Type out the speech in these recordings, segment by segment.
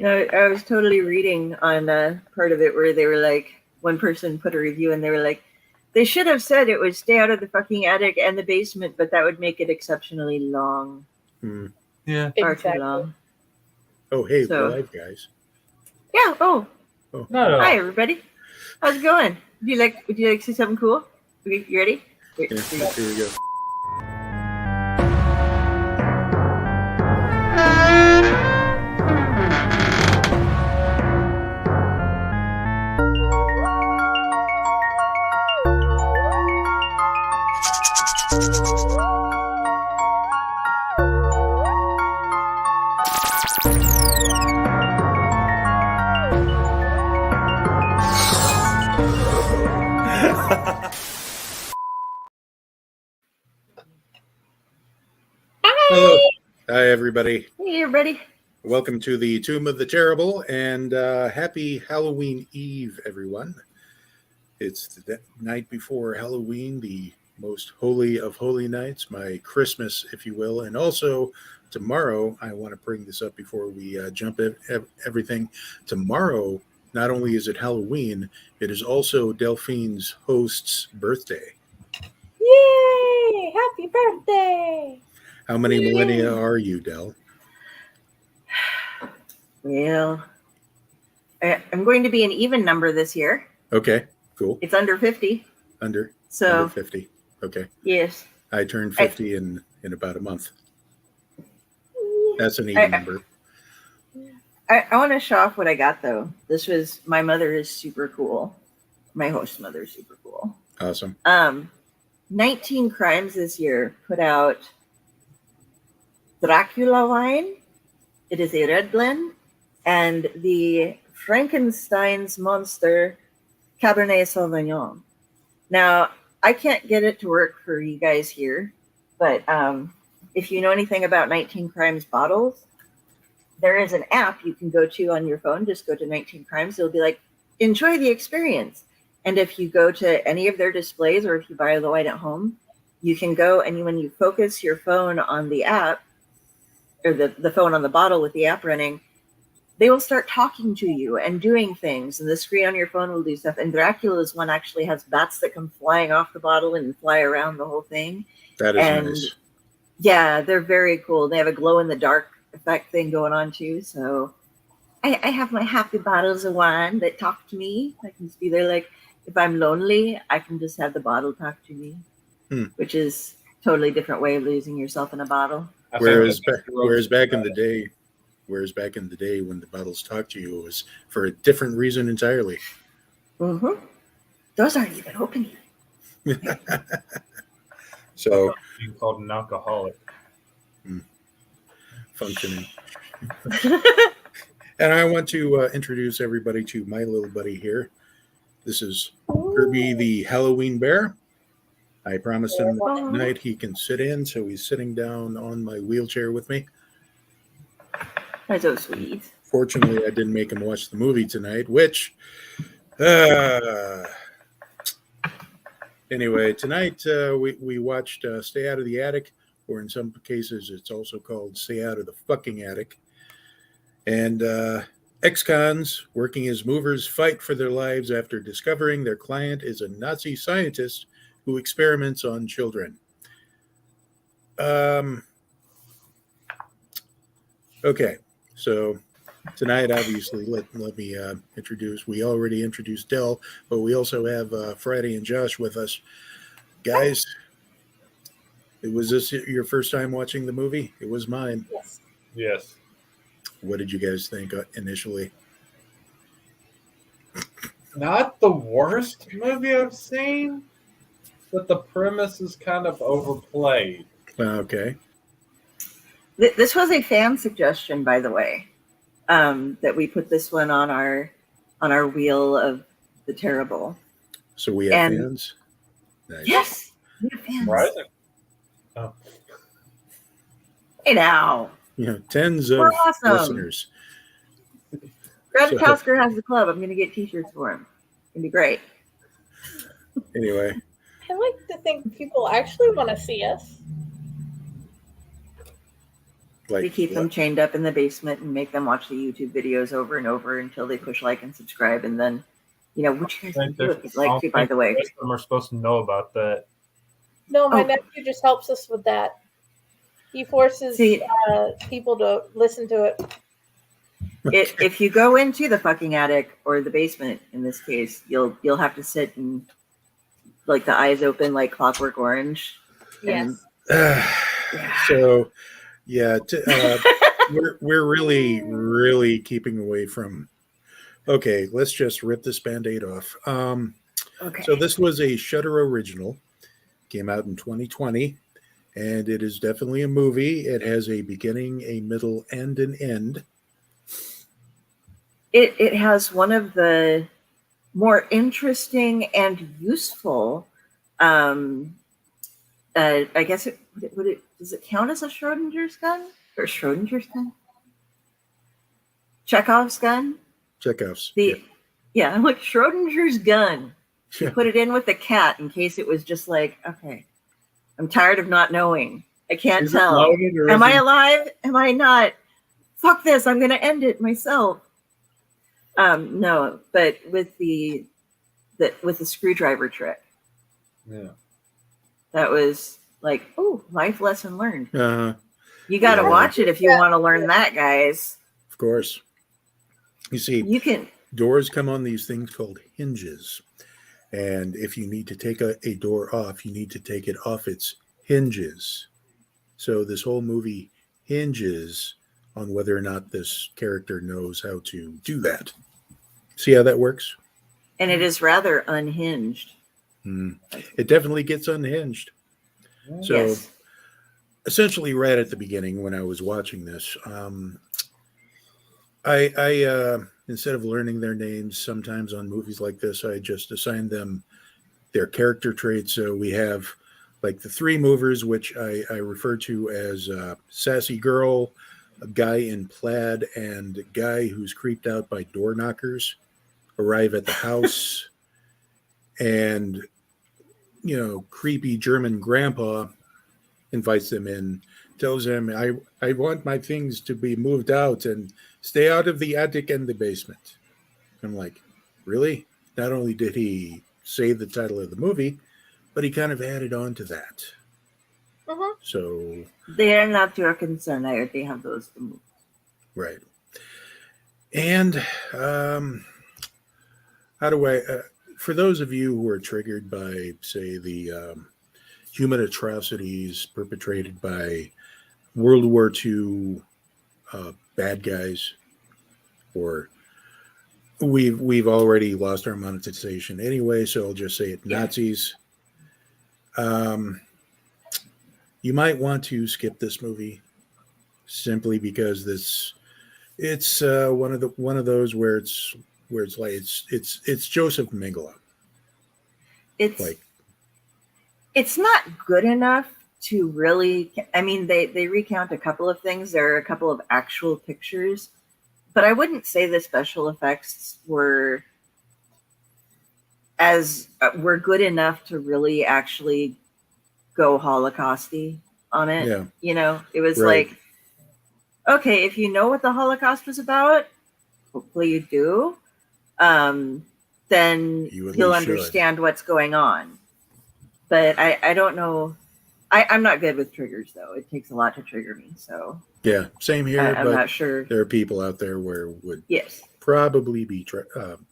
No, I was totally reading on part of it where they were like, one person put a review and they were like, they should have said it would stay out of the fucking attic and the basement, but that would make it exceptionally long. Yeah. Far too long. Oh, hey, So- we're live, guys. Yeah. Oh. No. Hi, everybody. How's it going? Would you like to see something cool? Okay, you ready? Wait, Yeah, here you go. here we go. Hello. Hi, everybody. Hey, everybody. Welcome to the Tomb of the Terrible, and happy Halloween Eve, everyone. It's the night before Halloween, the most holy of holy nights, my Christmas, if you will. And also, tomorrow, I want to bring this up before we jump at everything. Tomorrow, not only is it Halloween, it is also Delphine's host's birthday. Yay! Happy birthday! How many millennia are you, Del? Well, I'm going to be an even number this year. Okay, cool. It's under 50. Under So, 50. Okay. yes. I turned 50 in about a month. That's an even number. I want to show off what I got, though. My mother is super cool. My host mother is super cool. Awesome. 19 Crimes this year put out Dracula wine. It is a red blend. And the Frankenstein's Monster Cabernet Sauvignon. Now, I can't get it to work for you guys here, but if you know anything about 19 Crimes bottles, there is an app you can go to on your phone. Just go to 19 Crimes. It'll be like, enjoy the experience. And if you go to any of their displays or if you buy the wine at home, you can go and when you focus your phone on the app or the phone on the bottle with the app running, they will start talking to you and doing things. And the screen on your phone will do stuff. And Dracula's one actually has bats that come flying off the bottle and fly around the whole thing. That is nice. Yeah, they're very cool. They have a glow in the dark effect thing going on too. So I have my happy bottles of wine that talk to me. I can just be there like, if I'm lonely, I can just have the bottle talk to me, which is totally different way of losing yourself in a bottle. Whereas back in the day when the bottles talked to you, it was for a different reason entirely. Mm-hmm. Those aren't even open yet. So Being called an alcoholic. functioning. And I want to introduce everybody to my little buddy here. This is Kirby the Halloween Bear. I promised him that tonight he can sit in, so he's sitting down on my wheelchair with me. That's so sweet. Fortunately, I didn't make him watch the movie tonight, which... Anyway, tonight we watched Stay Out of the Attic, or in some cases it's also called Stay Out of the Fucking Attic. And ex-cons working as movers fight for their lives after discovering their client is a Nazi scientist who experiments on children. Okay, so tonight, obviously, let me introduce. We already introduced Del, but we also have Friday and Josh with us. Guys, was this your first time watching the movie? It was mine. Yes. What did you guys think initially? Not the worst movie I've seen, but the premise is kind of overplayed. Okay. This was a fan suggestion, by the way, that we put this one on our wheel of the terrible. So we have fans? Nice. Yes, we have fans. Surprising. Oh. Hey now. Tens of We're awesome. listeners. Grab Oscar has the club. I'm going to get t-shirts for him. It's going to be great. Anyway. I like to think people actually want to see us. Like We keep them what? chained up in the basement and make them watch the YouTube videos over and over until they push like and subscribe. And then, which you guys I think do there's- if you'd I like don't to, by think the way. the rest of them are supposed to know about that. No, my Oh. nephew just helps us with that. He forces See- people to listen to it. If you go into the fucking attic or the basement, in this case, you'll have to sit and like the eyes open like Clockwork Orange. And, Yes. yeah. So, yeah, we're really keeping away from. Okay, let's just rip this Band-Aid off. Okay. So this was a Shudder original, came out in 2020, and it is definitely a movie. It has a beginning, a middle, and an end. It has one of the more interesting and useful. I guess does it count as a Schrodinger's gun or Schrodinger's gun? Chekhov's gun. Chekhov's. Yeah, I'm like Schrodinger's gun. You Yeah. put it in with the cat in case it was just like, okay, I'm tired of not knowing. I can't Is it tell. loaded or Am is I it- alive? Am I not? Fuck this! I'm gonna end it myself. No, but with the screwdriver trick, Yeah. that was like, oh, life lesson learned. Of You got to Yeah. watch it if you want to learn that, guys. course. You see, You can. doors come on these things called hinges. And if you need to take a door off, you need to take it off its hinges. So this whole movie hinges on whether or not this character knows how to do that. See how that works? And it is rather unhinged. It definitely gets unhinged. So Yes. essentially right at the beginning when I was watching this, I instead of learning their names, sometimes on movies like this, I just assign them their character traits. So we have like the three movers, which I refer to as sassy girl, a guy in plaid, and a guy who's creeped out by door knockers arrive at the house, and creepy German grandpa invites them in, tells them, I want my things to be moved out and stay out of the attic and the basement. I'm like, really? Not only did he say the title of the movie, but he kind of added on to that. Mhm. So, They are not your concern. I already have those to move. right. And how do I, for those of you who are triggered by, say, the human atrocities perpetrated by World War II bad guys, or we've already lost our monetization anyway, so I'll just say it, Nazis. You might want to skip this movie simply because it's one of those where it's like it's Joseph Mengele. It's not good enough to really. I mean, they recount a couple of things. There are a couple of actual pictures, but I wouldn't say the special effects were good enough to really actually go Holocausty on it. Yeah. It was Right. like, okay, if you know what the Holocaust was about, hopefully you do, then You at you'll least should. understand what's going on. But I don't know. I'm not good with triggers, though. It takes a lot to trigger me. So Yeah, same here. I'm but not sure. there are people out there where it would Yes. probably be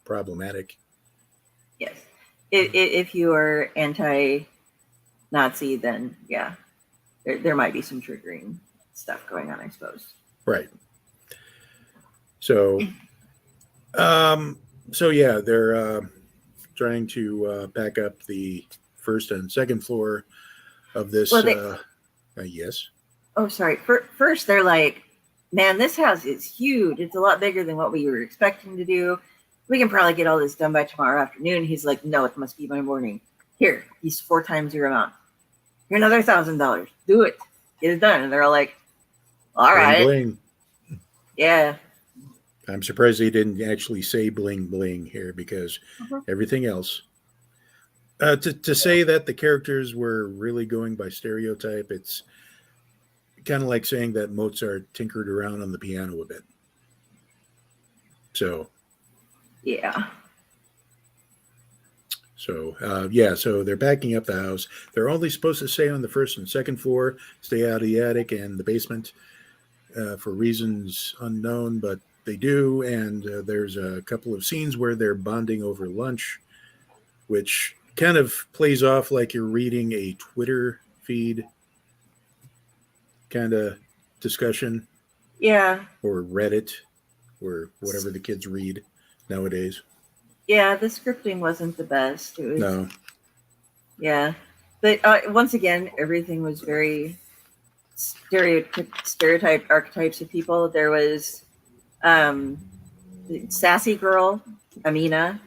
problematic. Yes. If you are anti-Nazi, then yeah, there might be some triggering stuff going on, I suppose. Right. So, yeah, they're trying to pack up the first and second floor of this. Well, yes. Oh, sorry. First, they're like, man, this house is huge. It's a lot bigger than what we were expecting to do. We can probably get all this done by tomorrow afternoon. He's like, no, it must be by morning. Here, he's 4 times your amount. Here, another $1,000. Do it. Get it done. And they're all like, all right. Bling, bling. Yeah. I'm surprised they didn't actually say bling bling here because everything else. To say that the characters were really going by stereotype, it's kind of like saying that Mozart tinkered around on the piano a bit. So Yeah. So they're backing up the house. They're only supposed to stay on the first and second floor, stay out of the attic and the basement for reasons unknown, but they do. And there's a couple of scenes where they're bonding over lunch, which kind of plays off like you're reading a Twitter feed kind of discussion. Yeah. Or Reddit or whatever the kids read nowadays. Yeah, the scripting wasn't the best. It was, No. Yeah. But once again, everything was very stereotype archetypes of people. There was the sassy girl, Amina,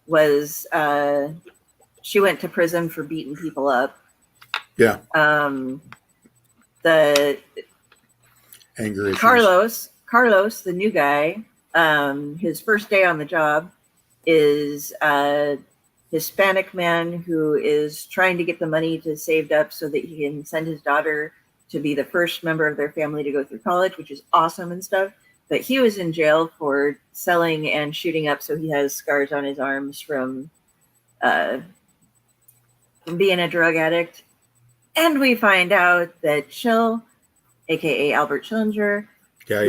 was she went to prison for beating people up. Yeah. The Anger issues. Carlos, the new guy, his first day on the job is a Hispanic man who is trying to get the money to saved up so that he can send his daughter to be the first member of their family to go through college, which is awesome and stuff. But he was in jail for selling and shooting up, so he has scars on his arms from being a drug addict. And we find out that Chill, aka Albert Schillinger, Guy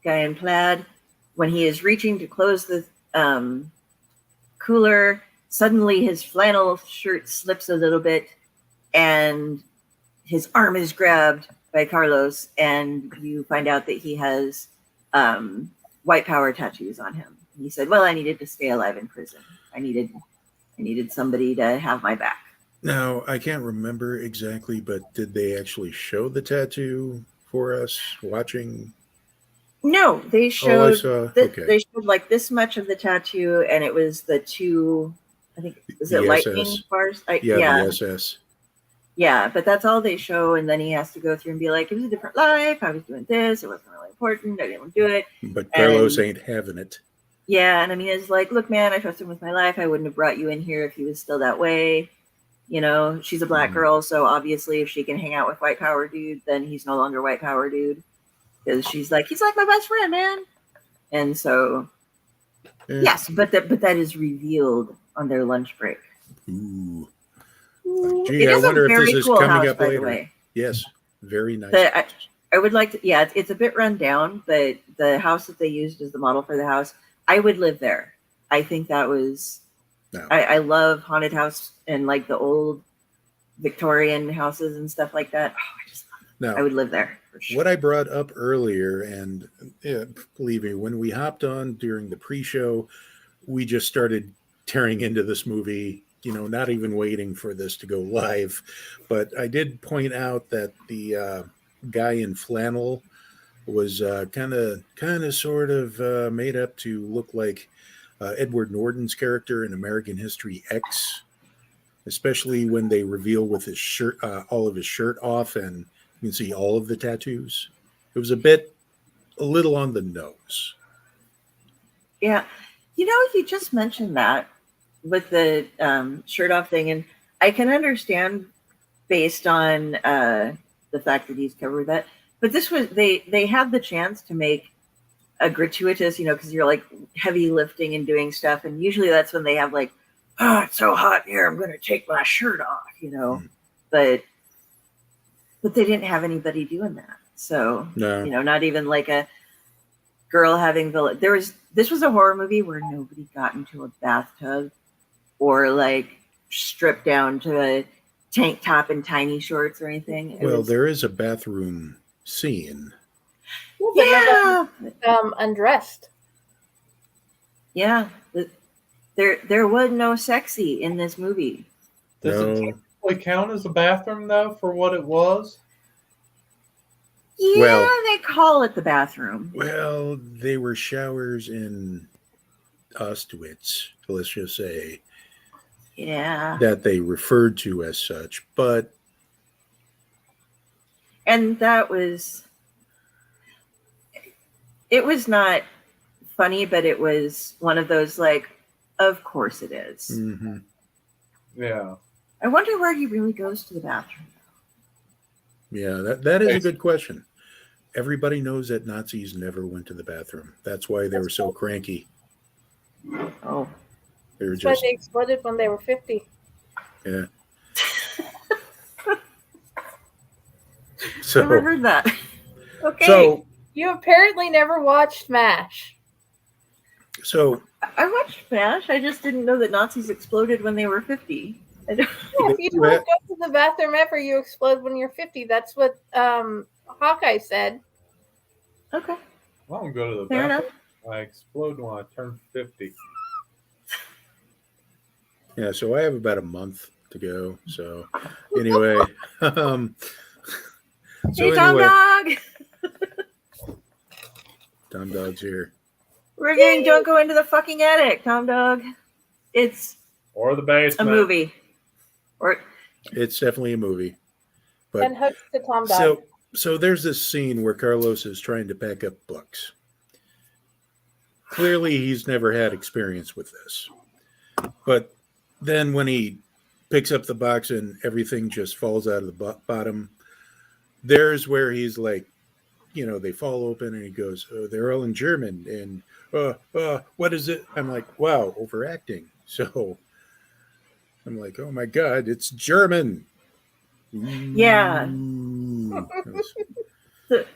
in plaid, when he is reaching to close the cooler, suddenly his flannel shirt slips a little bit and his arm is grabbed by Carlos, and you find out that he has white power tattoos on him. He said, well, I needed to stay alive in prison. I needed somebody to have my back. Now, I can't remember exactly, but did they actually show the tattoo for us watching? No, they showed okay. they showed like this much of the tattoo, and it was the two, I think, is it the lightning SS. bars? The SS. Yeah, but that's all they show, and then he has to go through and be like, it was a different life, I was doing this, it wasn't really important, I didn't do it. But Carlos ain't having it. Yeah, and I mean, it's like, look, man, I trust him with my life, I wouldn't have brought you in here if he was still that way. You know, she's a black girl, so obviously if she can hang out with white power dude, then he's no longer white power dude. Because she's like, he's like my best friend, man. And so, yes, but that is revealed on their lunch break. Ooh. Ooh. Gee, I wonder if this is cool coming up later. Yes, very nice. I would like to, yeah, it's a bit run down, but the house that they used as the model for the house, I would live there. I think that was, no. I love haunted house and like the old Victorian houses and stuff like that. Oh, I would live there. For sure. What I brought up earlier, and believe me, when we hopped on during the pre-show, we just started tearing into this movie, you know, not even waiting for this to go live. But I did point out that the guy in flannel was kind of sort of made up to look like Edward Norton's character in American History X, especially when they reveal with his shirt, all of his shirt off, and you can see all of the tattoos. It was a little on the nose. Yeah. You know, you just mentioned that with the shirt off thing, and I can understand based on the fact that he's covered that. But this was, they had the chance to make a gratuitous, you know, because you're like heavy lifting and doing stuff. And usually that's when they have like, oh, it's so hot in here, I'm going to take my shirt off, you know. But they didn't have anybody doing that. So, no. You know, not even like a girl having this was a horror movie where nobody got into a bathtub or like stripped down to a tank top and tiny shorts or anything. There is a bathroom scene. Yeah. Undressed. Yeah. There was no sexy in this movie. Does it technically count as a bathroom, though, for what it was? Yeah, they call it the bathroom. Well, they were showers in Auschwitz, let's just say. Yeah. That they referred to as such, but... And that was... It was not funny, but it was one of those, like, of course it is. Mm-hmm. Yeah. I wonder where he really goes to the bathroom. Yeah, that is a good question. Everybody knows that Nazis never went to the bathroom. That's why they were so cranky. Oh, They were That's why just they exploded when they were 50. yeah. never So heard that. Okay. so You apparently never watched MASH. so I watched MASH. I just didn't know that Nazis exploded when they were 50. I don't, Yeah, if you don't go to the bathroom ever, you explode when you're 50. That's what Hawkeye said. okay, I don't go to the fair bathroom. enough. I explode when I turn 50. yeah, so I have about a month to go. So anyway, so Hey, Tom anyway, Dog! Tom Dog's here. Reviewing Don't Go Into the Fucking Attic, Tom Dog. It's Or the a basement. movie. Or It's definitely a movie. But And hooks to Tom Dog. so there's this scene where Carlos is trying to pack up books. Clearly, he's never had experience with this. But then when he picks up the box and everything just falls out of the bottom, there's where he's like, they fall open and he goes, oh, they're all in German. And what is it? I'm like, wow, overacting. So I'm like, oh my God, it's German. Yeah. Ooh. the,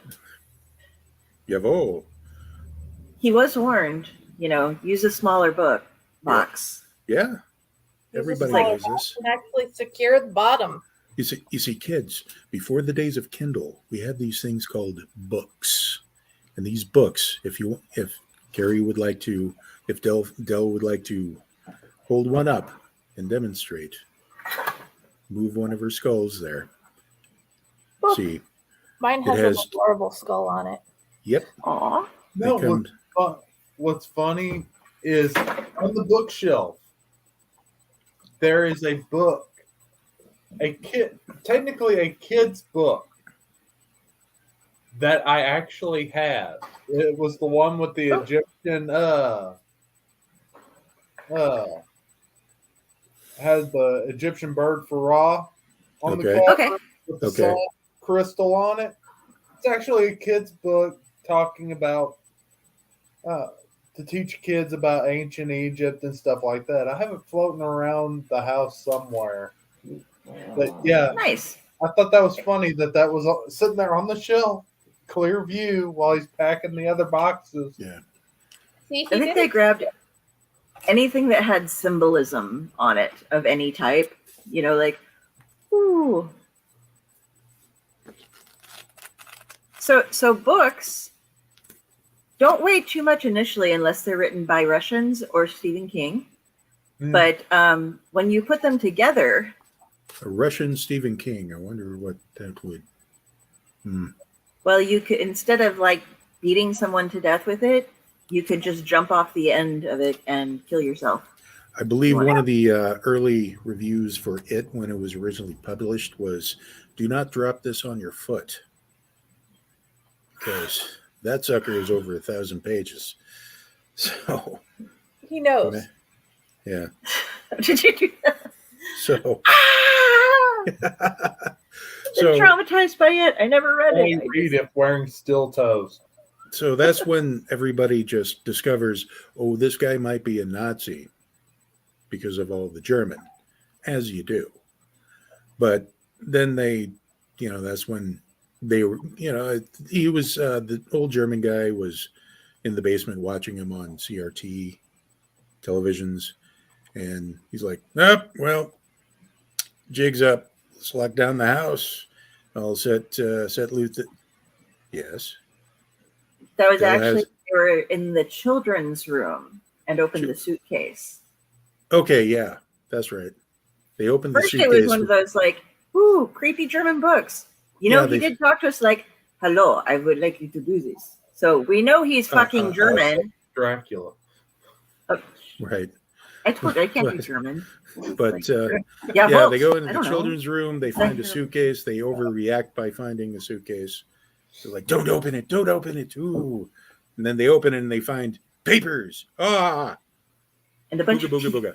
Jawohl. he was warned, use a smaller box. Yeah. Use Everybody a smaller knows box this. and actually secure the bottom. You see, kids, before the days of Kindle, we had these things called books. And these books, if Gary would like to, if Dell would like to hold one up and demonstrate, move one of her skulls there. Boop. See, Mine has has- an adorable skull on it. yep. Aw. No, They come- what's funny is on the bookshelf, there is a book, technically a kid's book that I actually have. It was the one with the Egyptian, has the Egyptian bird Pharaoh on the Okay. cover Okay. with the Okay. sun crystal on it. It's actually a kid's book talking about to teach kids about ancient Egypt and stuff like that. I have it floating around the house somewhere. But yeah, Nice. I thought that was funny that was sitting there on the shelf, clear view, while he's packing the other boxes. Yeah. See, he I think did they it. grabbed anything that had symbolism on it of any type. Like, ooh. So books don't weigh too much initially unless they're written by Russians or Stephen King. Mm. But when you put them together, A Russian Stephen King. I wonder what that would. well, you could, instead of like beating someone to death with it, you could just jump off the end of it and kill yourself. I believe one of the early reviews for it when it was originally published was, do not drop this on your foot. Because that sucker is over 1,000 pages. So, He knows. yeah. Did you do that? So, Ah! so, Traumatized by it. I never read Only it. I read just- if wearing steel toes. so that's when everybody just discovers, oh, this guy might be a Nazi because of all the German, as you do. But then they, that's when they were, he was, the old German guy was in the basement watching him on CRT televisions. And he's like, oh, well, jig's up. Let's lock down the house. I'll set loose. Yes. That was Dell actually, has- they were in the children's room and opened the suitcase. Okay, yeah, that's right. They opened the First, it suitcase. was one of those like, ooh, creepy German books. He did talk to us like, hello, I would like you to do this. So we know he's fucking German. Dracula. Right. I told you, I can't do But- German. But Yeah, yeah, they go into I the don't know. children's room. They find a suitcase. They overreact by finding the suitcase. They're like, don't open it. Don't open it. Ooh. And then they open it and they find papers. Ah. And a bunch Booga, of booga, booga.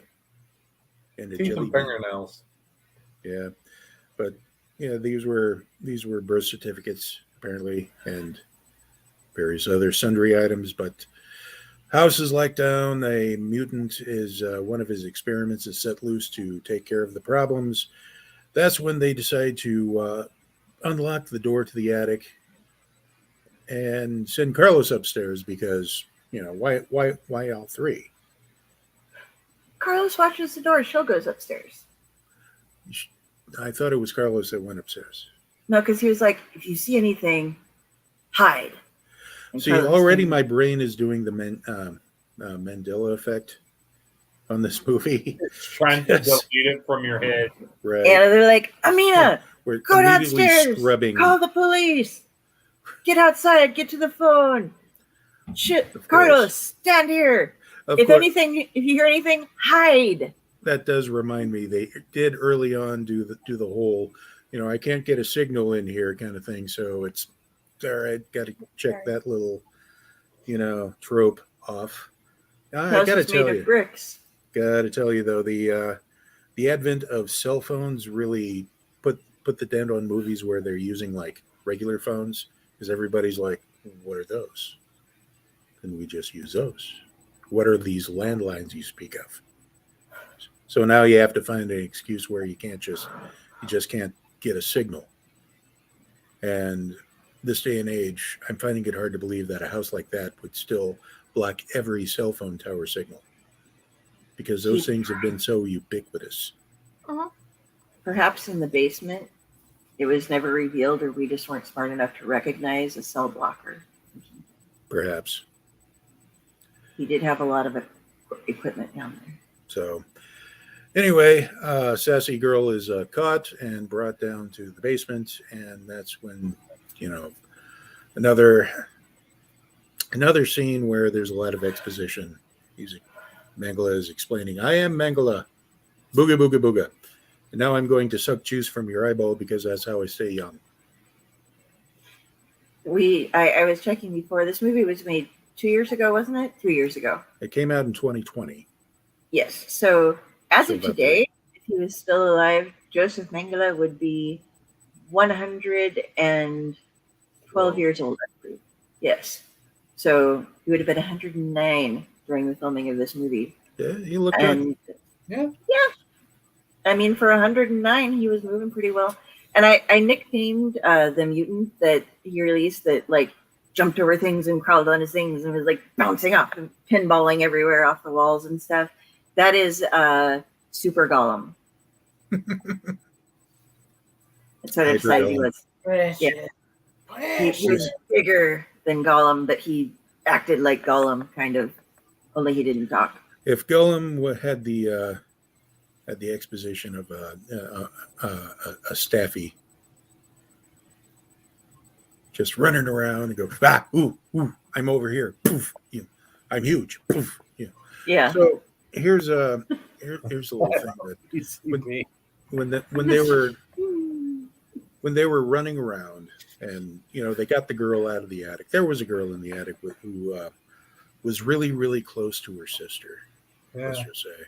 And a Teeth jelly and bean. fingernails. Yeah. But yeah, these were birth certificates apparently, and various other sundry items. But house is locked down. A mutant is one of his experiments is set loose to take care of the problems. That's when they decide to unlock the door to the attic and send Carlos upstairs because why all three? Carlos watches the door. She'll goes upstairs. I thought it was Carlos that went upstairs. No, because he was like, if you see anything, hide. And See, Carlos already didn't. my brain is doing the Mandela effect on this movie. Trying to delete it from your head. Right. And they're like, Amina, We're go immediately downstairs. scrubbing. Call the police. Get outside. Get to the phone. Shit, Of course. Carlos, stand here. Of If course, you hear anything, hide. that does remind me. They did early on do the whole, I can't get a signal in here kind of thing. So it's all right. Got to check that little, trope off. I House got to is made tell of you. bricks. Got to tell you though, the advent of cell phones really put the dent on movies where they're using like regular phones because everybody's like, what are those? And we just use those. What are these landlines you speak of? So now you have to find an excuse where you just can't get a signal. And this day and age, I'm finding it hard to believe that a house like that would still block every cell phone tower signal because those things have been so ubiquitous. Perhaps in the basement, it was never revealed, or we just weren't smart enough to recognize a cell blocker. Perhaps. He did have a lot of equipment down there. So anyway, sassy girl is caught and brought down to the basement, and that's when another scene where there's a lot of exposition. Mangala is explaining, I am Mangala, booga booga booga, and now I'm going to suck juice from your eyeball because that's how I stay young. I was checking before. This movie was made 2 years ago, wasn't it? 3 years ago. It came out in 2020. Yes. So as So of about today, if he was still alive, Joseph Mengele would be 112 years old, I believe. Yes. So he would have been 109 during the filming of this movie. Yeah, he looked good. And Yeah. I mean, for 109, he was moving pretty well. And I nicknamed the mutant that he released that like jumped over things and crawled on his things and was like bouncing off and pinballing everywhere off the walls and stuff. That is Super Golem. That's what I decided he was. Yeah. He was bigger than Gollum, but he acted like Gollum, kind of. Only he didn't talk. If Golem had the exposition of a staffy, just running around and go, ooh, I'm over here, poof, I'm huge, poof, Yeah. So here's a little thing that when they were running around and they got the girl out of the attic. There was a girl in the attic who was really, really close to her sister. Let's just say.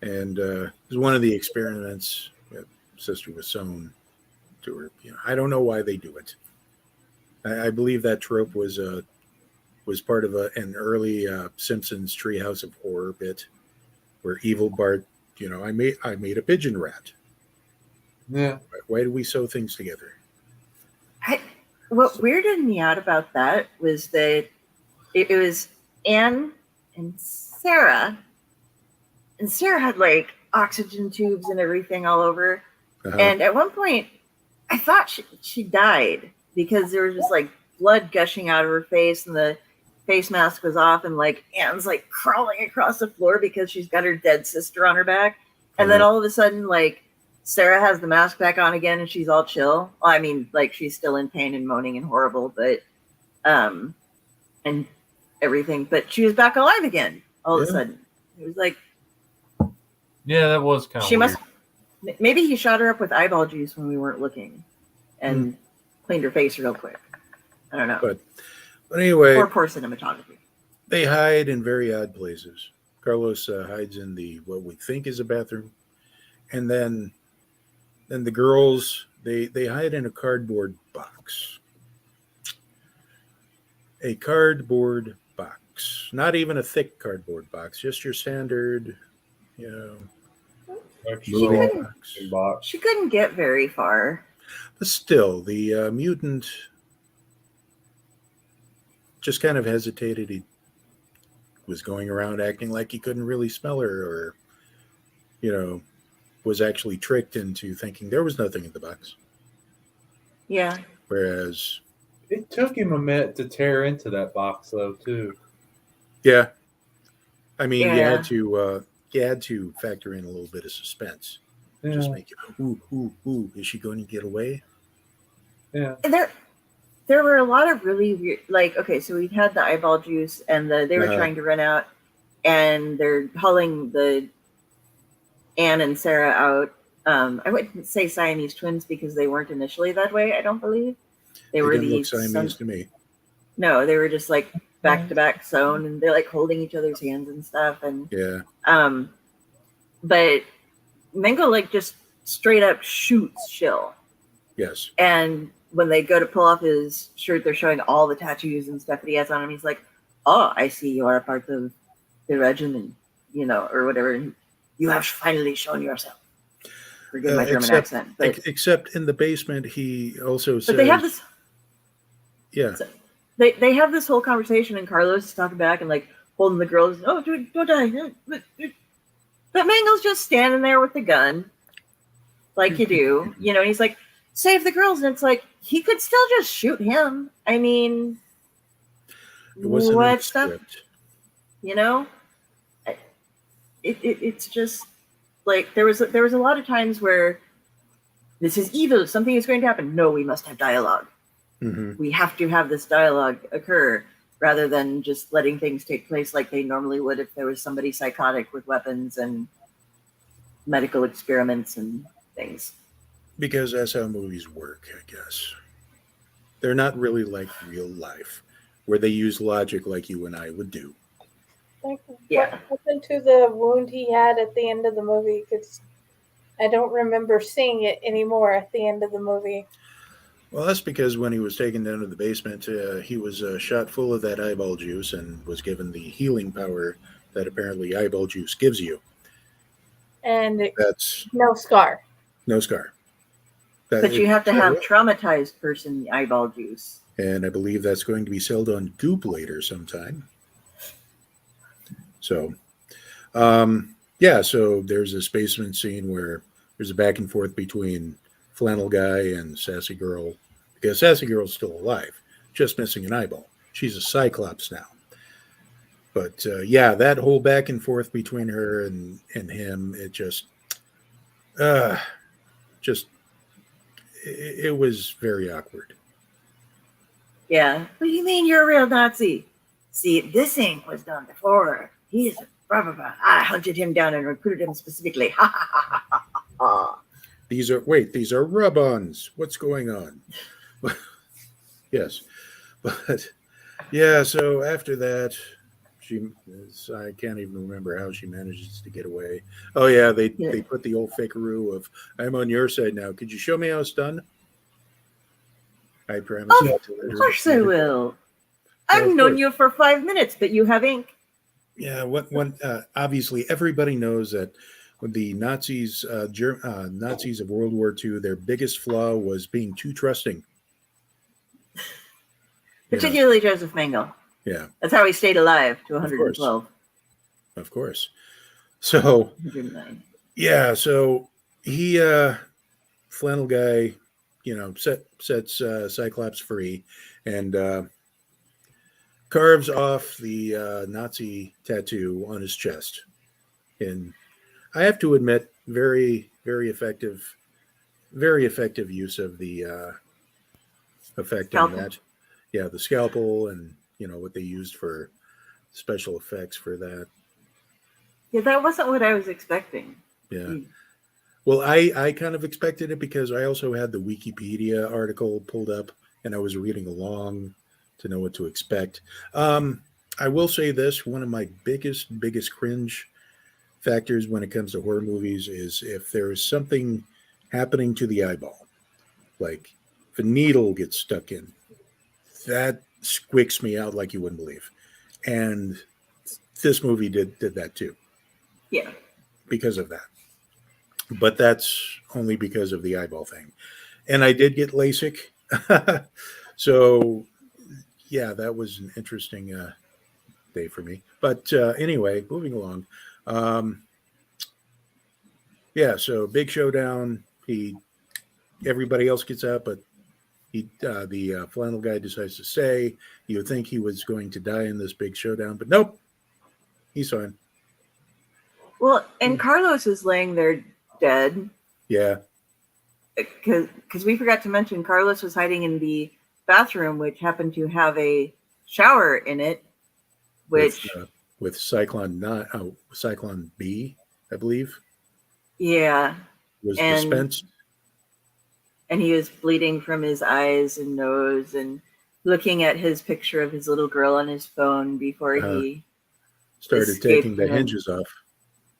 And it was one of the experiments that sister was sewn to her. I don't know why they do it. I believe that trope was part of an early Simpsons Treehouse of Horror bit, where evil Bart, I made a pigeon rat. Yeah. Why do we sew things together? What weirded me out about that was that it was Anne and Sarah. And Sarah had like oxygen tubes and everything all over. Uh-huh. And at one point, I thought she died because there was just like blood gushing out of her face and the face mask was off. And like Anne's like crawling across the floor because she's got her dead sister on her back. And then all of a sudden, like Sarah has the mask back on again and she's all chill. Well, I mean, like she's still in pain and moaning and horrible, but, and everything, but she was back alive again all of a sudden. It was like, Yeah, that was kind of she weird. maybe he shot her up with eyeball juice when we weren't looking and cleaned her face real quick. I don't know. But anyway, Or poor cinematography. they hide in very odd places. Carlos hides in what we think is a bathroom. And then the girls They hide in a cardboard box. A cardboard box. Not even a thick cardboard box, just your standard, you know, Extra moving couldn't- box. box. She couldn't get very far. But still, the mutant just kind of hesitated. He was going around acting like he couldn't really smell her, or, you know, was actually tricked into thinking there was nothing in the box. Yeah. Whereas, It took him a minute to tear into that box, though, too. yeah, I mean, Yeah. you had to factor in a little bit of suspense. Yeah. Just make you, ooh, is she going to get away? Yeah. And there were a lot of really weird, like, okay, so we had the eyeball juice, and they were Uh-huh. trying to run out, and they're hauling the Anne and Sarah out. I wouldn't say Siamese twins because they weren't initially that way. I don't believe they were didn't look these. Siamese to me. No, they were just like back to back sewn, and they're like holding each other's hands and stuff. And Yeah, but Mango like just straight up shoots Shill. yes. And when they go to pull off his shirt, they're showing all the tattoos and stuff that he has on him. He's like, "Oh, I see you are a part of the regiment, you know, or whatever. And you have finally shown yourself." Forgive my German accent, but Except in the basement, he also says, but they have this. yeah, They have this whole conversation, and Carlos is talking back and like holding the girls. Oh, don't die! But Mango's just standing there with the gun, like you do, you know. And he's like, "Save the girls," and it's like he could still just shoot him. I mean, it wasn't in the what stuff? script. You know, it's just like there was a lot of times where this is evil. Something is going to happen. No, we must have dialogue. Hmm. We have to have this dialogue occur rather than just letting things take place like they normally would if there was somebody psychotic with weapons and medical experiments and things. Because that's how movies work, I guess. They're not really like real life, where they use logic like you and I would do. Like, Yeah. what happened to the wound he had at the end of the movie? Because I don't remember seeing it anymore at the end of the movie. Well, that's because when he was taken down to the basement, he was shot full of that eyeball juice and was given the healing power that apparently eyeball juice gives you. And That's no scar. no scar. But you have to have traumatized person eyeball juice. And I believe that's going to be sold on Goop later sometime. So, yeah, so there's this basement scene where there's a back and forth between Flannel Guy and Sassy Girl, because Sassy Girl's still alive, just missing an eyeball. She's a Cyclops now. But yeah, that whole back and forth between her and him, it was very awkward. Yeah. What do you mean you're a real Nazi? See, this thing was done before. He's blah, blah, blah. I hunted him down and recruited him specifically. Ha ha ha ha ha ha. These are rub-ons. What's going on? Yes. But yeah, so after that, I can't even remember how she manages to get away. Oh yeah, they put the old fakeroo of "I'm on your side now. Could you show me how it's done?" I promise. Of course I will. I've known you for 5 minutes, but you have ink. Yeah, obviously everybody knows that when the Nazis, Nazis of World War II, their biggest flaw was being too trusting. Particularly Joseph Mengele. Yeah. That's how he stayed alive to 112. Of course. So, 109. yeah, so he, Flannel Guy, sets Cyclops free and carves off the Nazi tattoo on his chest. And I have to admit, very, very effective use of the effect on that. Yeah, the scalpel and what they used for special effects for that. Yeah, that wasn't what I was expecting. Yeah. Well, I kind of expected it because I also had the Wikipedia article pulled up and I was reading along to know what to expect. I will say this, one of my biggest cringe factors when it comes to horror movies is if there is something happening to the eyeball. Like if a needle gets stuck in, that squicks me out like you wouldn't believe. And this movie did that too. Yeah. Because of that. But that's only because of the eyeball thing. And I did get LASIK. So, yeah, that was an interesting day for me. But anyway, moving along. Yeah, so big showdown. Everybody else gets up, but the flannel guy decides to stay. You would think he was going to die in this big showdown, but nope, he's fine. Well, and Carlos is laying there dead. Yeah. Because we forgot to mention Carlos was hiding in the bathroom, which happened to have a shower in it, which with Cyclone Cyclone B, I believe. Yeah. Was dispensed. And he was bleeding from his eyes and nose and looking at his picture of his little girl on his phone before he started taking the hinges off.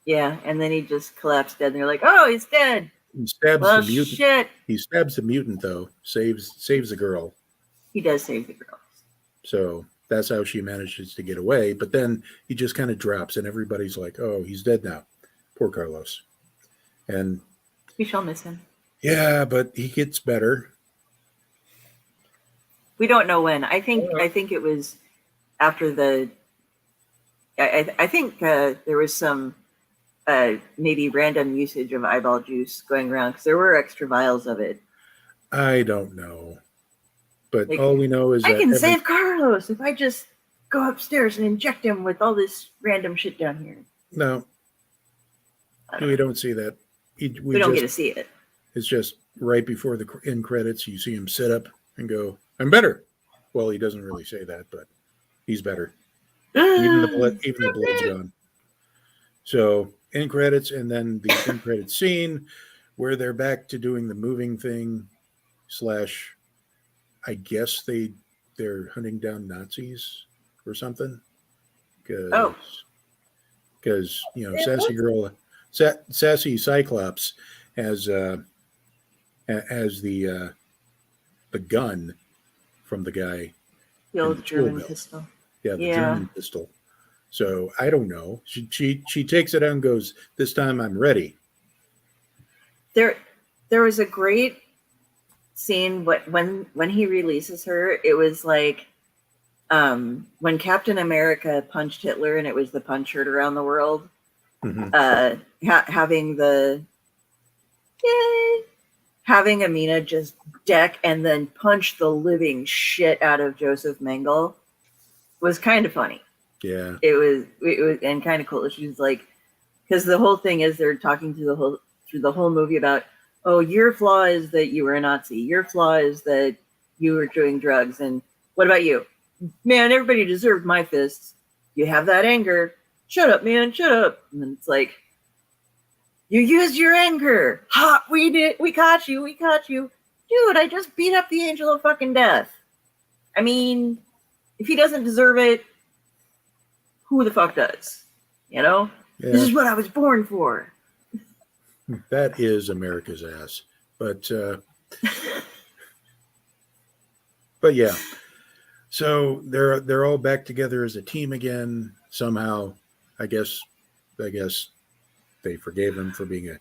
Yeah, and then he just collapsed dead. And they're like, "Oh, he's dead." He stabs the mutant. Shit. He stabs the mutant though. Saves the girl. He does save the girl. So that's how she manages to get away. But then he just kind of drops, and everybody's like, "Oh, he's dead now." Poor Carlos. And we shall miss him. Yeah, but he gets better. We don't know when. I think it was after the. I think there was some maybe random usage of eyeball juice going around because there were extra vials of it. I don't know, but all we know is I can save Carlos if I just go upstairs and inject him with all this random shit down here. No, we don't see that. We don't get to see it. It's just right before the end credits, you see him sit up and go, "I'm better." Well, he doesn't really say that, but he's better. Even the blood's gone. So end credits, and then the end credit scene where they're back to doing the moving thing / I guess they're hunting down Nazis or something. Because sassy Cyclops has the gun from the guy. The old German pistol. Yeah, the German pistol. So I don't know. She takes it out and goes, "This time I'm ready." There was a great scene when he releases her. It was like when Captain America punched Hitler, and it was the punch heard around the world. Mm-hmm. Having Amina just deck and then punch the living shit out of Joseph Mengele was kind of funny. Yeah, it was and kind of cool. She was like, because the whole thing is they're talking through the whole movie about, oh, your flaw is that you were a Nazi. Your flaw is that you were doing drugs. And what about you? Man, everybody deserved my fists. You have that anger. Shut up, man. Shut up. And then it's like, you used your anger. Ha, we did. We caught you. We caught you. Dude, I just beat up the angel of fucking death. I mean, if he doesn't deserve it, who the fuck does? You know? Yeah. This is what I was born for. That is America's ass. But but yeah. So they're all back together as a team again. Somehow, I guess they forgave him for being a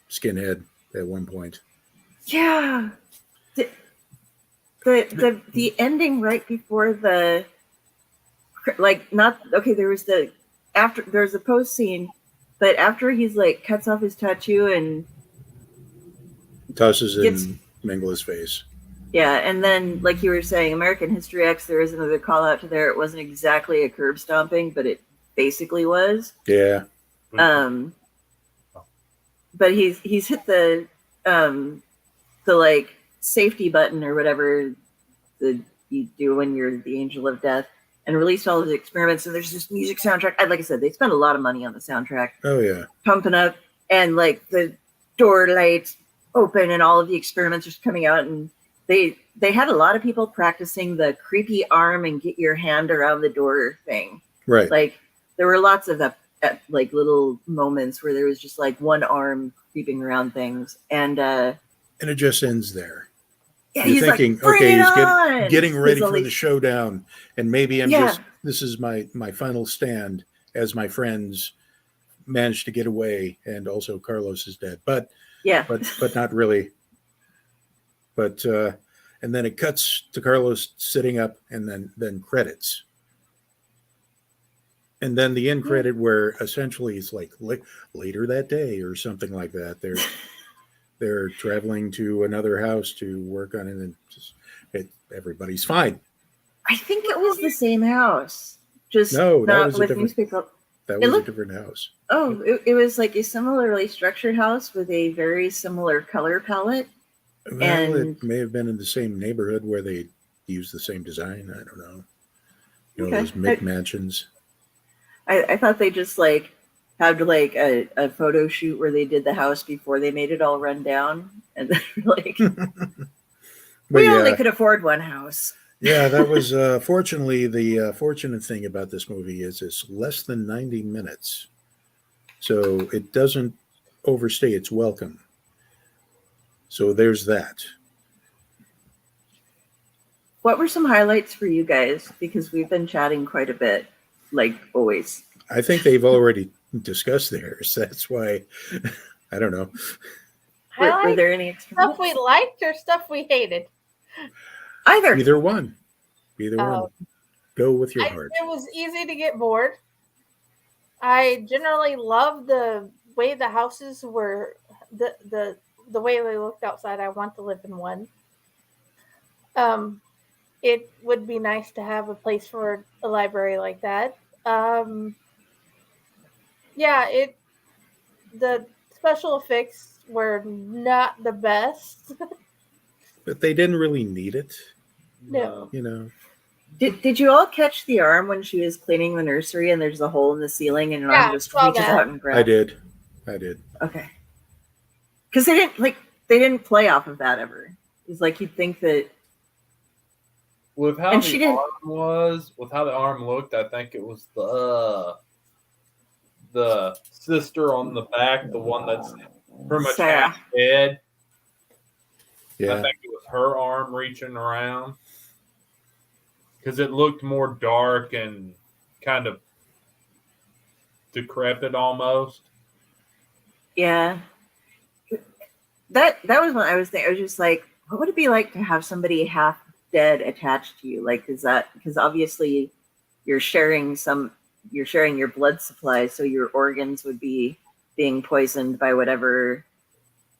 skinhead at one point. Yeah. The ending right before there was there's a post scene, but after he's like cuts off his tattoo and tosses in Mengele's face. Yeah, and then like you were saying, American History X, there is another call out to there. It wasn't exactly a curb stomping, but it basically was. Yeah. But he's hit the like safety button or whatever you do when you're the angel of death, and released all of the experiments. And there's this music soundtrack. Like I said, they spent a lot of money on the soundtrack. Oh yeah, pumping up, and like the door lights open, and all of the experiments are coming out, and they had a lot of people practicing the creepy arm and get your hand around the door thing. Right. Like there were lots of like little moments where there was just like one arm creeping around things, and and it just ends there. Yeah, You're he's thinking, like, bring okay, it he's on! getting ready He's for only- the showdown, and maybe Yeah. this is my final stand as my friends manage to get away, and also Carlos is dead, but Yeah. not really. But and then it cuts to Carlos sitting up, and then credits. And then the end credit where essentially it's like later that day or something like that. They're traveling to another house to work on it, and everybody's fine. I think it was the same house, just No, that not was a with different- newspaper. That It was looked- a different house. Oh, it was like a similarly structured house with a very similar color palette. Well, And- it may have been in the same neighborhood where they used the same design. I don't know. You know, Okay. those McMansions. I thought they just like had like a photo shoot where they did the house before they made it all run down, and then like But we yeah, only could afford one house. yeah, that was fortunately the fortunate thing about this movie is it's less than 90 minutes, so it doesn't overstay its welcome. So there's that. What were some highlights for you guys? Because we've been chatting quite a bit, like always. I think they've already discussed theirs. That's why I don't know. Were Highlight there any extra stuff we liked or stuff we hated? either? Either one. Either Oh. one. Go with your It heart. was easy to get bored. I generally loved the way the houses were, the way they looked outside. I want to live in one. It would be nice to have a place for a library like that. Yeah, the special effects were not the best. But they didn't really need it, No. you know. Did you all catch the arm when she was cleaning the nursery and there's a hole in the ceiling and an Yeah, arm just saw reaches that. out and grabs? I did. Okay. Because they didn't play off of that ever. It's like you'd think that With how And she the didn't- arm was, with how the arm looked, I think it was the sister on the back, the one that's pretty much Sarah. half dead. I Yeah. think it was her arm reaching around because it looked more dark and kind of decrepit almost. Yeah. That was when I was thinking. I was just like, what would it be like to have somebody half dead attached to you? Like, is that because obviously you're sharing your blood supply, so your organs would be being poisoned by whatever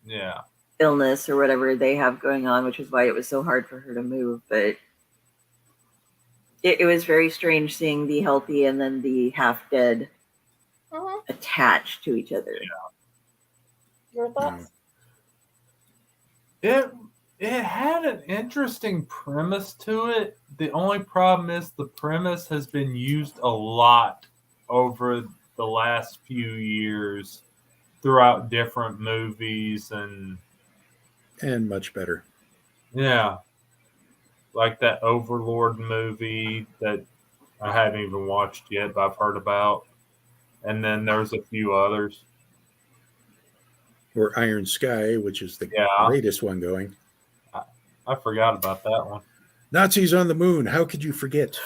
Yeah. illness or whatever they have going on, which is why it was so hard for her to move. But it was very strange seeing the healthy and then the half dead Mhm. attached to each other. Your thoughts? It had an interesting premise to it. The only problem is the premise has been used a lot over the last few years throughout different movies and And much better. yeah. Like that Overlord movie that I haven't even watched yet, but I've heard about. And then there's a few others. Or Iron Sky, which is the Yeah. greatest one going. I forgot about that one. Nazis on the moon. How could you forget?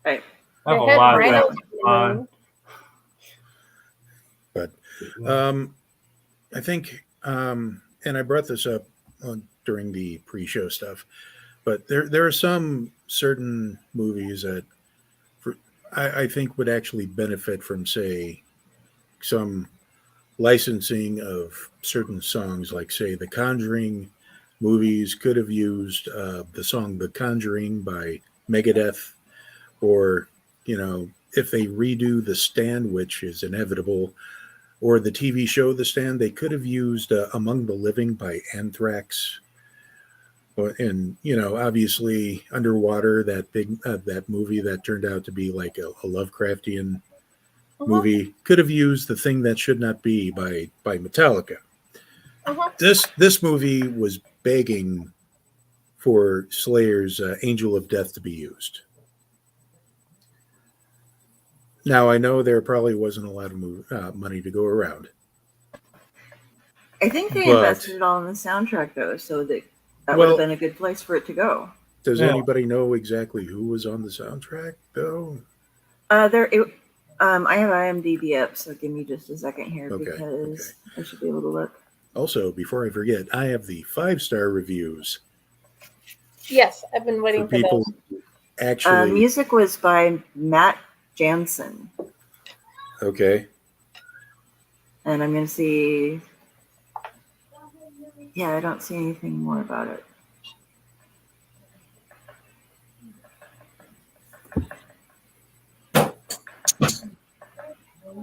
Right. I have a They had lot of rhinos that on the fun. moon. I think, and I brought this up during the pre-show stuff, but there are some certain movies that I think would actually benefit from, say, some licensing of certain songs, like, say, the Conjuring movies could have used the song The Conjuring by Megadeth, or, you know, if they redo The Stand, which is inevitable, or the TV show The Stand, they could have used Among the Living by Anthrax. And, you know, obviously Underwater, that movie that turned out to be like a Lovecraftian movie, could have used The Thing That Should Not Be by Metallica. This movie was begging for Slayer's Angel of Death to be used. Now, I know there probably wasn't a lot of money to go around. I think they But- invested it all in the soundtrack, though, so that would Well- have been a good place for it to go. Does Yeah. anybody know exactly who was on the soundtrack, though? I have IMDb up, so give me just a second here Okay, because I should be able to look. Also, before I forget, I have the 5-star reviews Yes, I've been for waiting for people those. who actually. Music was by Matt Jansen, Okay. and I'm going to see. Yeah, I don't see anything more about it.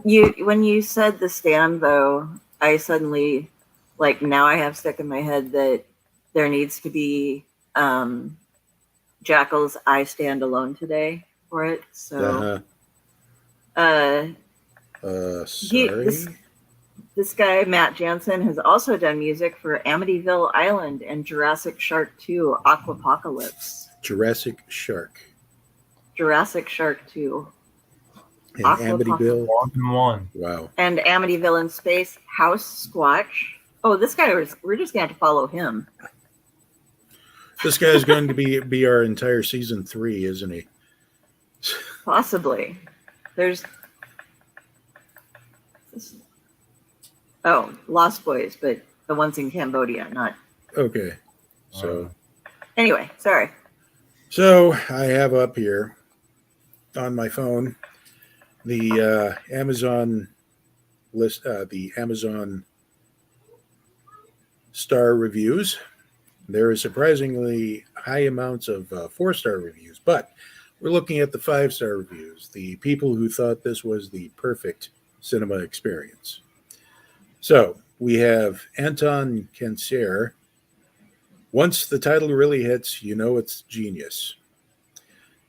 When you said The Stand, though, I suddenly, now I have stuck in my head that there needs to be Jackal's "I Stand Alone Today" for it. So, Sorry. this guy Matt Jansen has also done music for Amityville Island and Jurassic Shark 2: Aquapocalypse. Jurassic Shark. Jurassic Shark 2. And Amityville. More than one. Wow. And Amityville in Space, House Squatch. Oh, this guy we're just gonna have to follow him. This guy's going to be our entire season 3, isn't he? Possibly. There's Lost Boys, but the ones in Cambodia, not. Okay. So Anyway, sorry. So I have up here on my phone the Amazon list, the Amazon star reviews. There is surprisingly high amounts of 4-star reviews, but we're looking at the 5-star reviews, the people who thought this was the perfect cinema experience. So we have Anton Kensier. Once the title really hits, you know it's genius.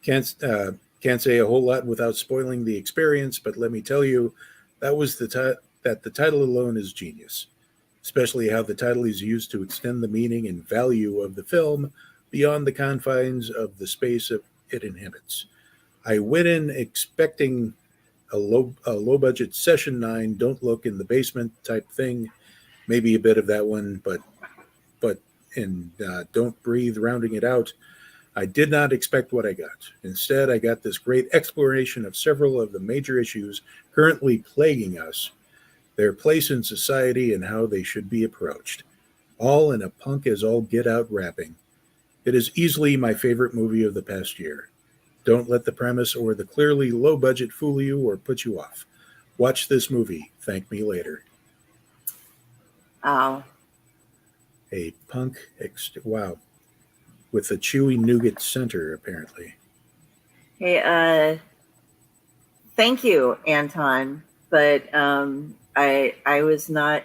Can't say a whole lot without spoiling the experience, but let me tell you, that was that the title alone is genius. Especially how the title is used to extend the meaning and value of the film beyond the confines of the space it inhabits. I went in expecting a low budget session 9, don't look in the basement type thing, maybe a bit of that one, but don't breathe rounding it out. I did not expect what I got. Instead, I got this great exploration of several of the major issues currently plaguing us, their place in society, and how they should be approached. All in a punk as all get out wrapping. It is easily my favorite movie of the past year. Don't let the premise or the clearly low budget fool you or put you off. Watch this movie. Thank me later. Wow. A punk, wow. With a chewy nougat center, apparently. Hey, thank you, Anton. But I was not.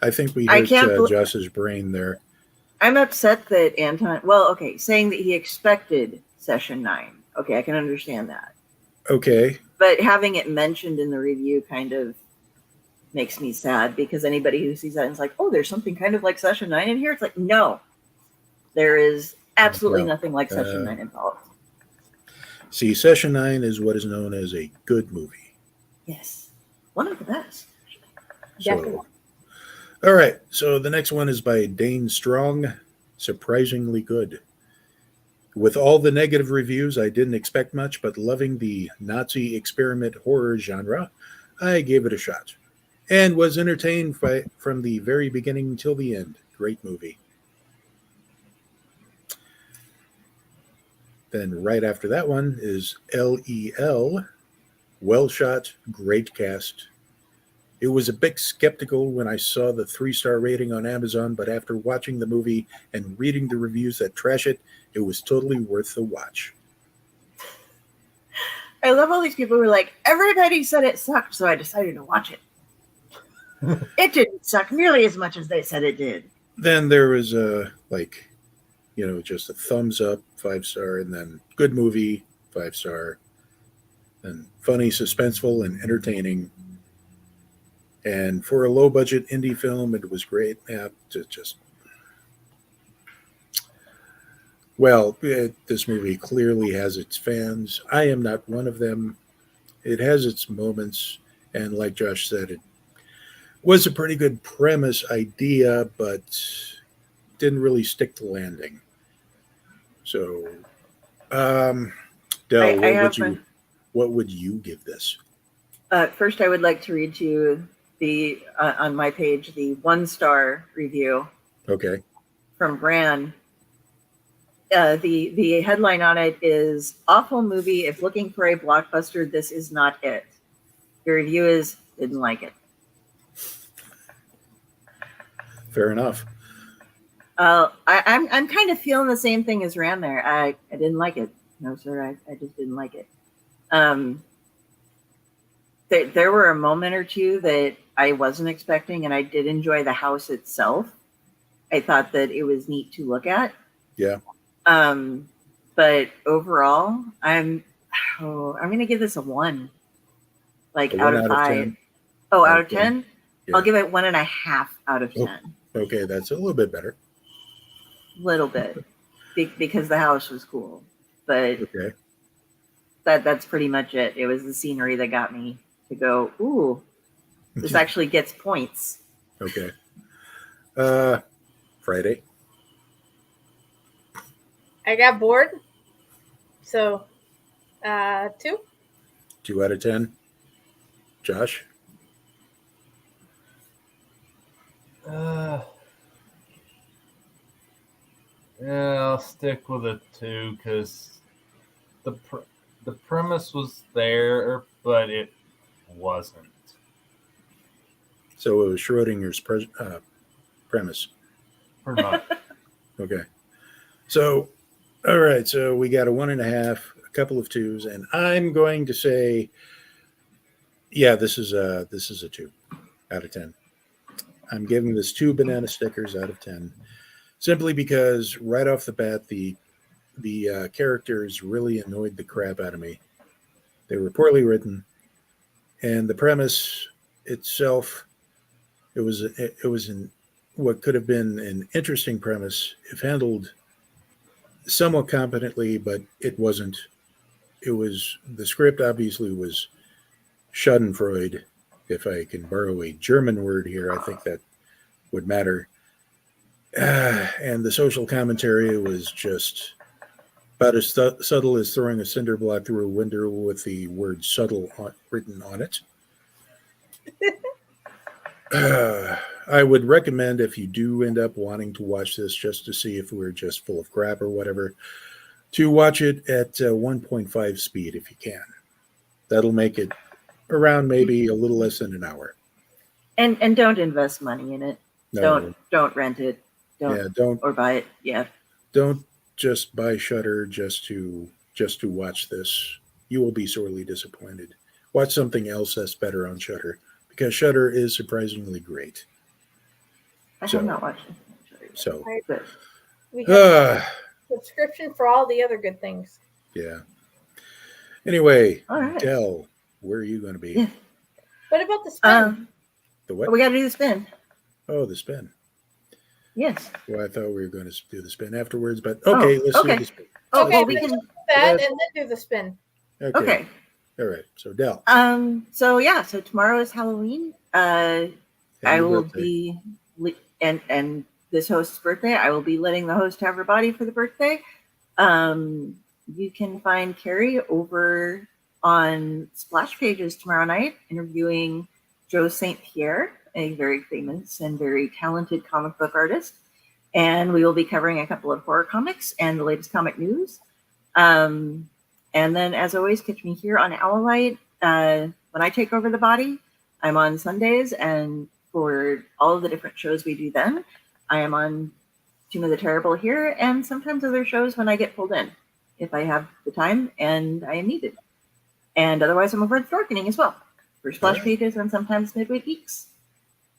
I think we hurt Josh's brain there. I'm upset that Anton. Well, okay, saying that he expected session 9. Okay, I can understand that. Okay. But having it mentioned in the review kind of makes me sad, because anybody who sees that and is like, oh, there's something kind of like session 9 in here. It's like, no, there is absolutely nothing like session 9 involved. See, session 9 is what is known as a good movie. Yes. One of the best. So, all right. So the next one is by Dane Strong. Surprisingly good. With all the negative reviews, I didn't expect much, but loving the Nazi experiment horror genre, I gave it a shot and was entertained from the very beginning till the end. Great movie. Then right after that one is LEL. Well shot, great cast. It was a bit skeptical when I saw the 3-star rating on Amazon, but after watching the movie and reading the reviews that trash it, it was totally worth the watch. I love all these people who are like, everybody said it sucked, so I decided to watch it. It didn't suck nearly as much as they said it did. Then there was just a thumbs up, 5-star, and then good movie, 5-star, and funny, suspenseful, and entertaining. And for a low budget indie film, it was great. Yeah, this movie clearly has its fans. I am not one of them. It has its moments, And like Josh said, it was a pretty good premise idea, but didn't really stick to landing. So, Del, I have what would you give this? First, I would like to read you the on my page the 1-star review Okay. from Bran. The headline on it is "Awful movie. If looking for a blockbuster, this is not it." The review is "Didn't like it." Fair enough. I'm kind of feeling the same thing as Ran there. I didn't like it. No, sir, I just didn't like it. There were a moment or two that I wasn't expecting, and I did enjoy the house itself. I thought that it was neat to look at. Yeah. But overall, I'm going to give this a 1. Like out of 5. 10? Oh, out of 10? Yeah. I'll give it 1.5 out of 10. Okay, that's a little bit better. Little bit, because the house was cool, but Okay. that's pretty much it. It was the scenery that got me to go, ooh, this actually gets points. Okay. Friday. I got bored. So 2. 2 out of 10. Josh? Yeah, I'll stick with a 2 because the premise was there, but it wasn't. So it was Schrodinger's premise. Pretty much. Okay. So, all right. So we got a 1.5, a couple of 2s, and I'm going to say, yeah, this is a 2 out of 10. I'm giving this 2 banana stickers out of 10, simply because right off the bat, the characters really annoyed the crap out of me. They were poorly written, and the premise itself, it was in what could have been an interesting premise if handled somewhat competently, but it wasn't. It was, the script obviously was Schadenfreude. If I can borrow a German word here, I think that would matter. And the social commentary was just about as subtle as throwing a cinder block through a window with the word subtle written on it. I would recommend, if you do end up wanting to watch this just to see if we're just full of crap or whatever, to watch it at 1.5 speed if you can. That'll make it around maybe a little less than an hour. And don't invest money in it. No. Don't rent it. Don't or buy it. Yeah. Don't just buy Shudder just to watch this. You will be sorely disappointed. Watch something else that's better on Shudder, because Shudder is surprisingly great. I have not watched it. So we have subscription for all the other good things. Yeah. Anyway, all right. Del, where are you going to be? Yeah. What about the spin? The what? We got to do the spin. Oh, the spin. Yes. Well, I thought we were going to do the spin afterwards, but okay, let's do the spin. Okay, we can do that and then do the spin. Okay. All right. So Del. So tomorrow is Halloween. I will be and this host's birthday. I will be letting the host have her body for the birthday. You can find Carrie over on Splash Pages tomorrow night interviewing Joe St. Pierre, a very famous and very talented comic book artist. And we will be covering a couple of horror comics and the latest comic news. And then, as always, catch me here on Owlite. When I take over the body, I'm on Sundays. And for all of the different shows we do then, I am on Tomb of the Terrible here, and sometimes other shows when I get pulled in, if I have the time and I am needed. And otherwise, I'm over at Thorkening as well, for Splash Pages and sometimes Midweek Geeks.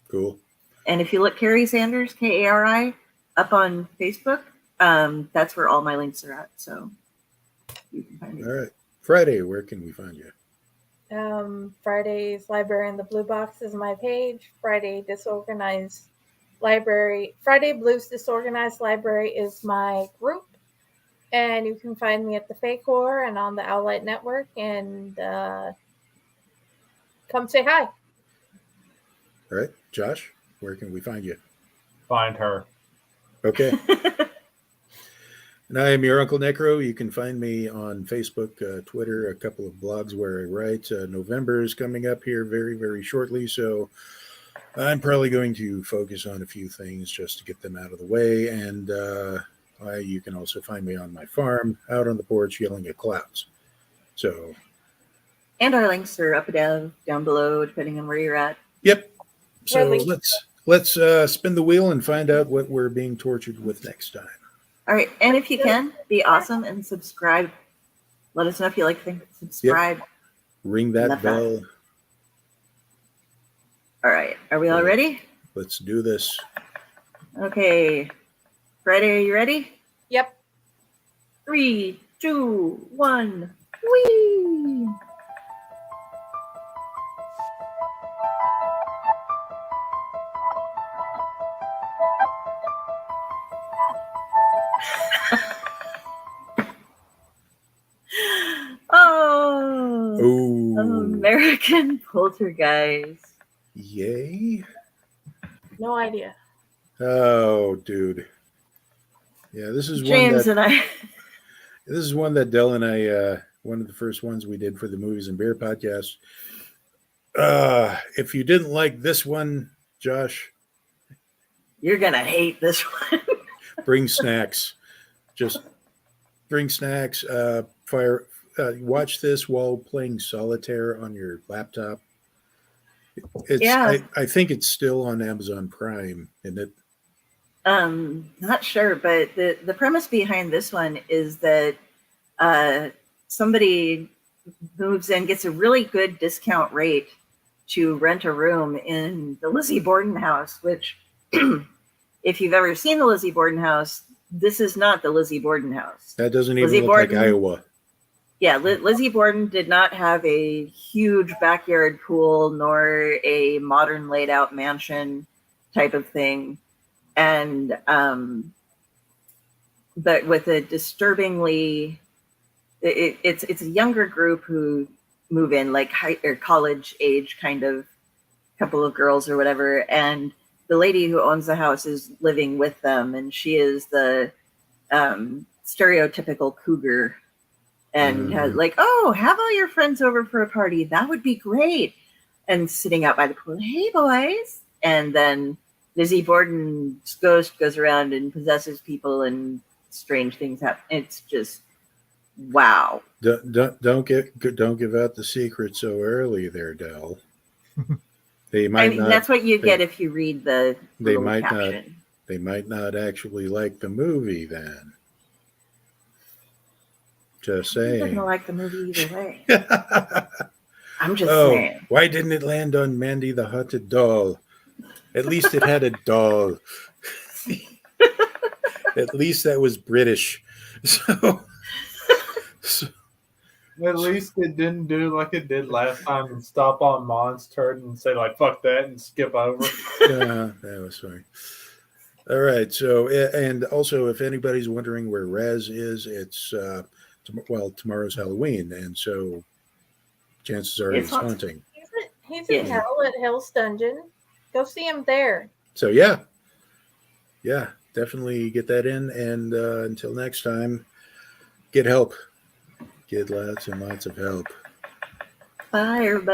Cool. And if you look Carrie Sanders, Kari, up on Facebook, that's where all my links are at. So you can find me. All right. Friday, where can we find you? Friday's Library in the Blue Box is my page. Friday Blues Disorganized Library is my group. And you can find me at the Fake Horror and on the Owlite Network and a come say hi. All right, Josh, where can we find you? Find her. Okay. And I am your Uncle Necro. You can find me on Facebook, Twitter, a couple of blogs where I write. November is coming up here very, very shortly, so I'm probably going to focus on a few things just to get them out of the way. And you can also find me on my farm, out on the porch, yelling at clouds. So, And our links are up and down below, depending on where you're at. yep. So Really? let's spin the wheel and find out what we're being tortured with next time. All right. And if you can, be awesome and subscribe. Let us know if you like things. Subscribe. Ring that Love that. bell. All right. Are we all ready? Let's do this. Okay. Friday, are you ready? Yep. 3, 2, 1. Whee! Oh, Oh, American Poltergeist. yay. No idea. Oh, dude. Yeah, this is James one that and I. this is one that Dell and I one of the first ones we did for the Movies and Beer podcast. If you didn't like this one, Josh, You're gonna hate this one. bring snacks. Just bring snacks. Watch this while playing solitaire on your laptop. Yeah. I think it's still on Amazon Prime, isn't it? Not sure, but the premise behind this one is that somebody moves in, gets a really good discount rate to rent a room in the Lizzie Borden house, which if you've ever seen the Lizzie Borden house, this is not the Lizzie Borden house. That doesn't even Lizzie look Borden, like Iowa. Yeah, Lizzie Borden did not have a huge backyard pool nor a modern laid out mansion type of thing. And but with a disturbingly, it's a younger group who move in, like high or college age kind of couple of girls or whatever, and the lady who owns the house is living with them, and she is the stereotypical cougar, and has like, oh, have all your friends over for a party, that would be great, and sitting out by the pool, hey boys, and then Lizzie Borden's ghost goes around and possesses people, and strange things happen. It's just wow. Don't give out the secret so early, there, Dell. They might not. That's what you get if you read the They little might caption. not. They might not actually like the movie then. Just They're saying. gonna like the movie either way. Oh, I'm just saying. why didn't it land on Mandy the Haunted Doll? At least it had a doll. At least that was British. So At least it didn't do like it did last time and stop on Mon's turn and say like "fuck that" and skip over. yeah, that was funny. All right. So, and also, if anybody's wondering where Rez is, it's tomorrow's Halloween, and so chances are he's haunting. He's in hell at Hell's Dungeon. Go see him there. So yeah, definitely get that in. And until next time, get help. Get lots and lots of help. Bye, everybody.